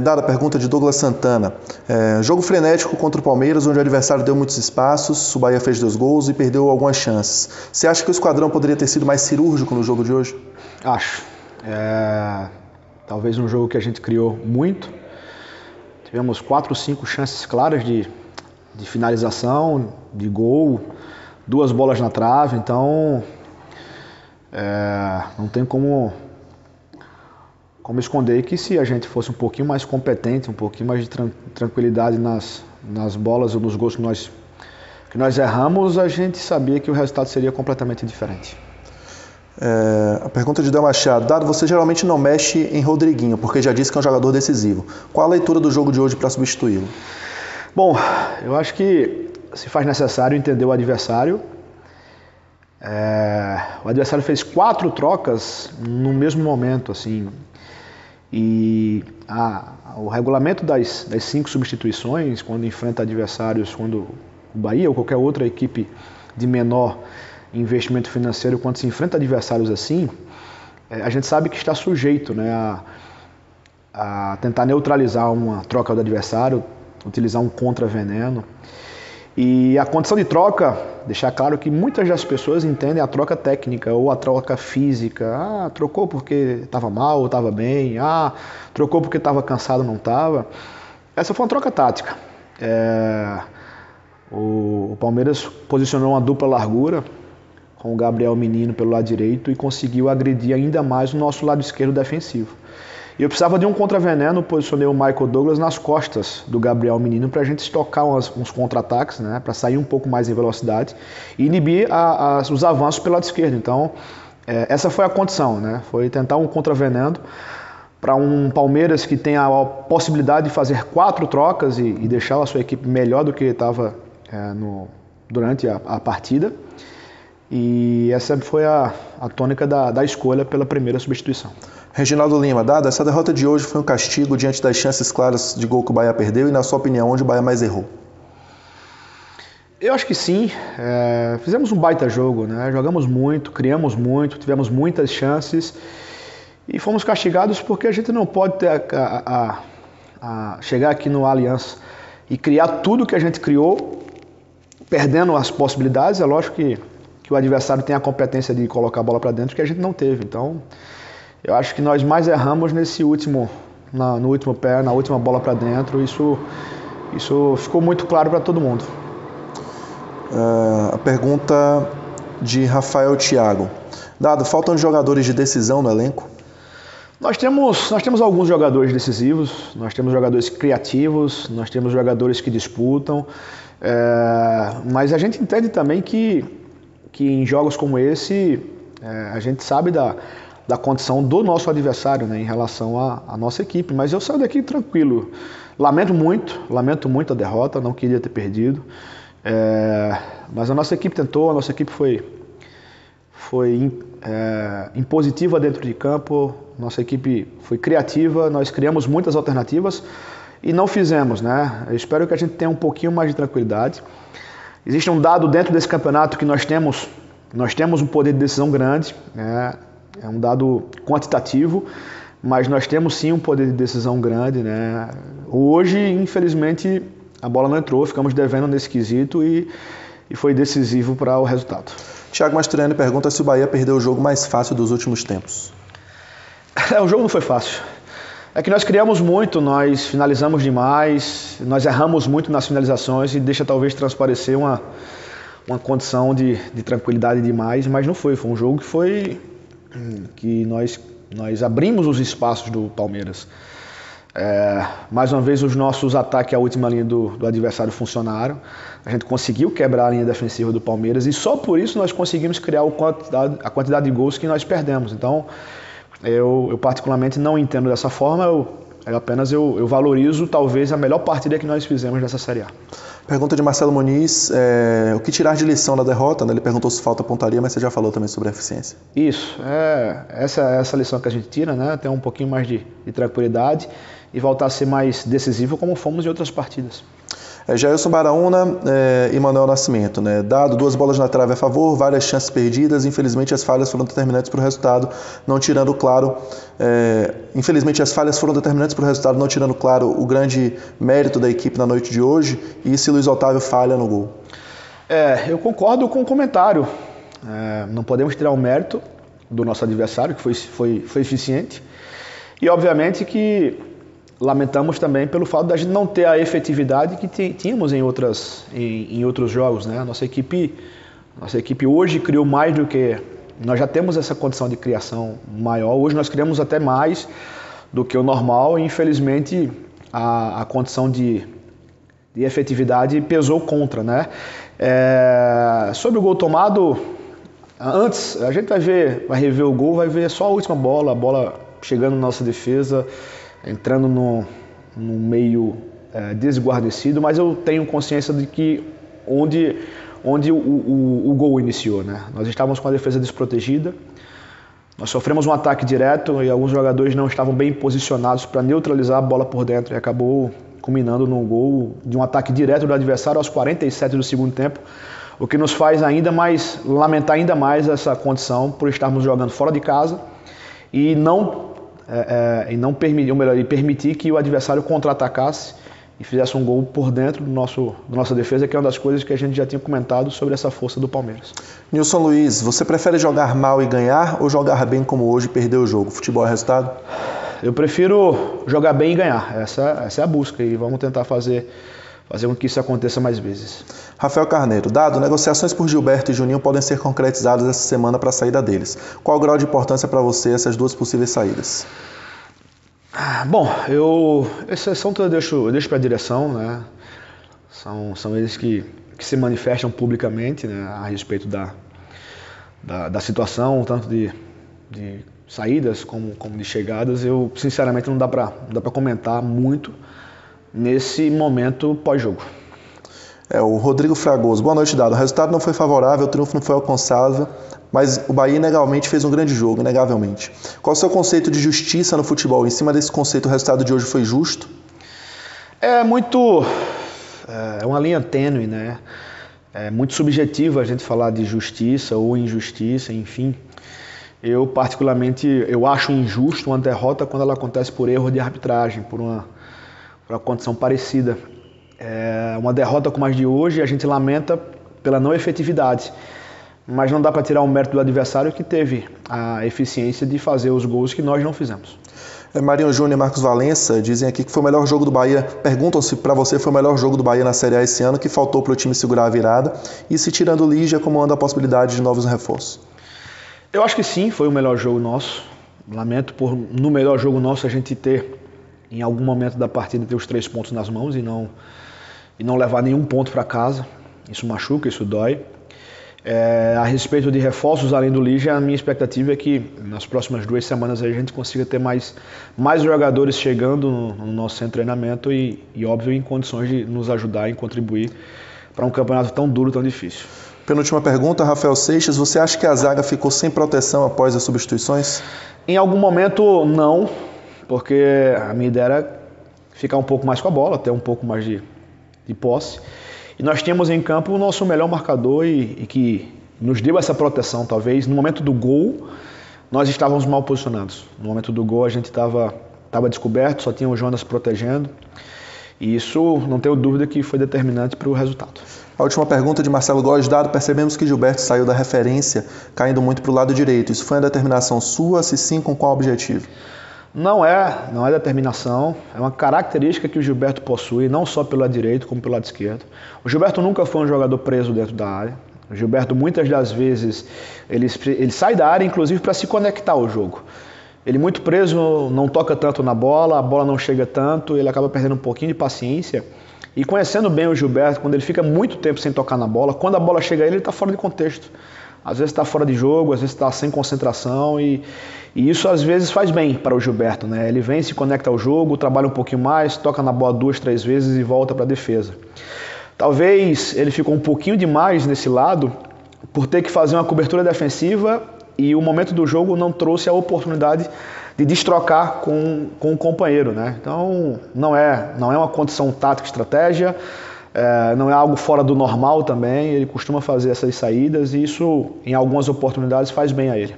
Dada a pergunta de Douglas Santana. Jogo frenético contra o Palmeiras, onde o adversário deu muitos espaços, o Bahia fez 2 gols e perdeu algumas chances. Você acha que o esquadrão poderia ter sido mais cirúrgico no jogo de hoje? Acho. Talvez um jogo que a gente criou muito. Tivemos 4 ou 5 chances claras de finalização, de gol, 2 bolas na trave, então não tem como esconder que se a gente fosse um pouquinho mais competente, um pouquinho mais de tranquilidade nas bolas ou nos gols que nós erramos, a gente sabia que o resultado seria completamente diferente. A pergunta de Del Machado. Dado, você geralmente não mexe em Rodriguinho, porque já disse que é um jogador decisivo. Qual a leitura do jogo de hoje para substituí-lo? Bom, eu acho que se faz necessário entender o adversário. O adversário fez 4 trocas no mesmo momento, assim. E o regulamento das 5 substituições, quando enfrenta adversários, quando o Bahia ou qualquer outra equipe de menor investimento financeiro, quando se enfrenta adversários assim, a gente sabe que está sujeito, né, a tentar neutralizar uma troca do adversário, utilizar um contra-veneno. E a condição de troca, deixar claro que muitas das pessoas entendem a troca técnica ou a troca física. Trocou porque estava mal ou estava bem. Trocou porque estava cansado ou não estava. Essa foi uma troca tática. O Palmeiras posicionou uma dupla largura com o Gabriel Menino pelo lado direito e conseguiu agredir ainda mais o nosso lado esquerdo defensivo. E eu precisava de um contra-veneno, posicionei o Michael Douglas nas costas do Gabriel Menino para a gente estocar uns contra-ataques, né, para sair um pouco mais em velocidade e inibir os avanços pelo lado esquerdo. Então, essa foi a condição, né, foi tentar um contra-veneno para um Palmeiras que tem a possibilidade de fazer 4 trocas e deixar a sua equipe melhor do que estava durante a partida. E essa foi a tônica da escolha pela primeira substituição. Reginaldo Lima. Dada, essa derrota de hoje foi um castigo diante das chances claras de gol que o Bahia perdeu e, na sua opinião, onde o Bahia mais errou? Eu acho que sim. Fizemos um baita jogo, né? Jogamos muito, criamos muito, tivemos muitas chances e fomos castigados porque a gente não pode chegar aqui no Allianz e criar tudo que a gente criou, perdendo as possibilidades. É lógico que o adversário tem a competência de colocar a bola para dentro, que a gente não teve. Então, eu acho que nós mais erramos no último pé, na última bola para dentro. Isso ficou muito claro para todo mundo. A pergunta de Rafael Thiago. Dado, faltam jogadores de decisão no elenco? Nós temos alguns jogadores decisivos, nós temos jogadores criativos, nós temos jogadores que disputam, mas a gente entende também que em jogos como esse, a gente sabe da condição do nosso adversário, né, em relação à nossa equipe. Mas eu saio daqui tranquilo. Lamento muito a derrota, não queria ter perdido. Mas a nossa equipe tentou, a nossa equipe foi impositiva dentro de campo, nossa equipe foi criativa, nós criamos muitas alternativas e não fizemos, né? Eu espero que a gente tenha um pouquinho mais de tranquilidade. Existe um dado dentro desse campeonato que nós temos um poder de decisão grande, né? É um dado quantitativo, mas nós temos sim um poder de decisão grande, né? Hoje, infelizmente, a bola não entrou, ficamos devendo nesse quesito e foi decisivo para o resultado. Thiago Mastroianni pergunta se o Bahia perdeu o jogo mais fácil dos últimos tempos. O jogo não foi fácil. É que nós criamos muito, nós finalizamos demais, nós erramos muito nas finalizações e deixa talvez transparecer uma condição de tranquilidade demais, mas não foi. Foi um jogo que nós abrimos os espaços do Palmeiras. Mais uma vez os nossos ataques à última linha do adversário funcionaram. A gente conseguiu quebrar a linha defensiva do Palmeiras e só por isso nós conseguimos criar a quantidade de gols que nós perdemos. Então, eu particularmente não entendo dessa forma, eu valorizo talvez a melhor partida que nós fizemos nessa Série A. Pergunta de Marcelo Muniz, o que tirar de lição da derrota? Né? Ele perguntou se falta pontaria, mas você já falou também sobre a eficiência. Isso, essa lição que a gente tira, né? Ter um pouquinho mais de tranquilidade e voltar a ser mais decisivo como fomos em outras partidas. Jailson Baraúna e Manuel Nascimento, né? Dado 2 bolas na trave a favor, várias chances perdidas, infelizmente as falhas foram determinantes para o resultado, não tirando claro o grande mérito da equipe na noite de hoje, e se Luiz Otávio falha no gol. Eu concordo com o comentário. Não podemos tirar o mérito do nosso adversário, que foi eficiente, e obviamente que lamentamos também pelo fato de a gente não ter a efetividade que tínhamos em outros jogos, né? Nossa equipe hoje criou mais do que... Nós já temos essa condição de criação maior. Hoje nós criamos até mais do que o normal e, infelizmente, a condição de efetividade pesou contra, né? Sobre o gol tomado, antes, a gente vai rever o gol, vai ver só a última bola, a bola chegando na nossa defesa, entrando no meio desguarnecido, mas eu tenho consciência de que onde o gol iniciou, né? Nós estávamos com a defesa desprotegida, nós sofremos um ataque direto e alguns jogadores não estavam bem posicionados para neutralizar a bola por dentro e acabou culminando num gol de um ataque direto do adversário aos 47 do segundo tempo, o que nos faz lamentar ainda mais essa condição por estarmos jogando fora de casa e permitir que o adversário contra-atacasse e fizesse um gol por dentro da nossa defesa, que é uma das coisas que a gente já tinha comentado sobre essa força do Palmeiras. Nilson Luiz, você prefere jogar mal e ganhar ou jogar bem como hoje e perder o jogo? Futebol é resultado? Eu prefiro jogar bem e ganhar. Essa é a busca e vamos tentar fazer com que isso aconteça mais vezes. Rafael Carneiro, Dado, negociações por Gilberto e Juninho podem ser concretizadas essa semana para a saída deles. Qual o grau de importância para você essas 2 possíveis saídas? Bom, esse assunto eu deixo para a direção, né? São eles que se manifestam publicamente, né, a respeito da situação, tanto de saídas como de chegadas. Eu, sinceramente, não dá para comentar muito nesse momento pós-jogo. O Rodrigo Fragoso. Boa noite, Dado. O resultado não foi favorável, o triunfo não foi alcançável, mas o Bahia inegavelmente fez um grande jogo, inegavelmente. Qual o seu conceito de justiça no futebol? Em cima desse conceito, o resultado de hoje foi justo? É uma linha tênue, né? É muito subjetivo a gente falar de justiça ou injustiça, enfim. Eu, particularmente, acho injusto uma derrota quando ela acontece por erro de arbitragem, por uma condição parecida. Uma derrota como a de hoje, a gente lamenta pela não efetividade, mas não dá para tirar o mérito do adversário que teve a eficiência de fazer os gols que nós não fizemos. Marinho Júnior e Marcos Valença dizem aqui que foi o melhor jogo do Bahia. Perguntam se para você foi o melhor jogo do Bahia na Série A esse ano, que faltou para o time segurar a virada, e se tirando o Lígia, como anda a possibilidade de novos reforços. Eu acho que sim, foi o melhor jogo nosso. Lamento por no melhor jogo nosso a gente ter, em algum momento da partida, ter os 3 pontos nas mãos e não levar nenhum ponto para casa. Isso machuca, isso dói. A respeito de reforços além do Lígia, a minha expectativa é que nas próximas 2 semanas a gente consiga ter mais jogadores chegando no nosso centro de treinamento e óbvio, em condições de nos ajudar e contribuir para um campeonato tão duro, tão difícil. Penúltima pergunta, Rafael Seixas. Você acha que a zaga ficou sem proteção após as substituições? Em algum momento, não, porque a minha ideia era ficar um pouco mais com a bola, ter um pouco mais de posse. E nós tínhamos em campo o nosso melhor marcador e que nos deu essa proteção, talvez. No momento do gol, nós estávamos mal posicionados. No momento do gol, a gente estava descoberto, só tinha o Jonas protegendo. E isso, não tenho dúvida, que foi determinante para o resultado. A última pergunta de Marcelo Góes. Dado, percebemos que Gilberto saiu da referência, caindo muito para o lado direito. Isso foi uma determinação sua? Se sim, com qual objetivo? Não é determinação, é uma característica que o Gilberto possui, não só pelo lado direito, como pelo lado esquerdo. O Gilberto nunca foi um jogador preso dentro da área. O Gilberto, muitas das vezes, ele sai da área, inclusive, para se conectar ao jogo. Ele muito preso, não toca tanto na bola, a bola não chega tanto, ele acaba perdendo um pouquinho de paciência. E conhecendo bem o Gilberto, quando ele fica muito tempo sem tocar na bola, quando a bola chega a ele está fora de contexto. Às vezes está fora de jogo, às vezes está sem concentração e isso às vezes faz bem para o Gilberto, né? Ele vem, se conecta ao jogo, trabalha um pouquinho mais, toca na bola 2, 3 vezes e volta para a defesa. Talvez ele ficou um pouquinho demais nesse lado por ter que fazer uma cobertura defensiva e o momento do jogo não trouxe a oportunidade de destrocar com o companheiro, né? Então não é uma condição tática, estratégia. não é algo fora do normal também, ele costuma fazer essas saídas e isso, em algumas oportunidades, faz bem a ele.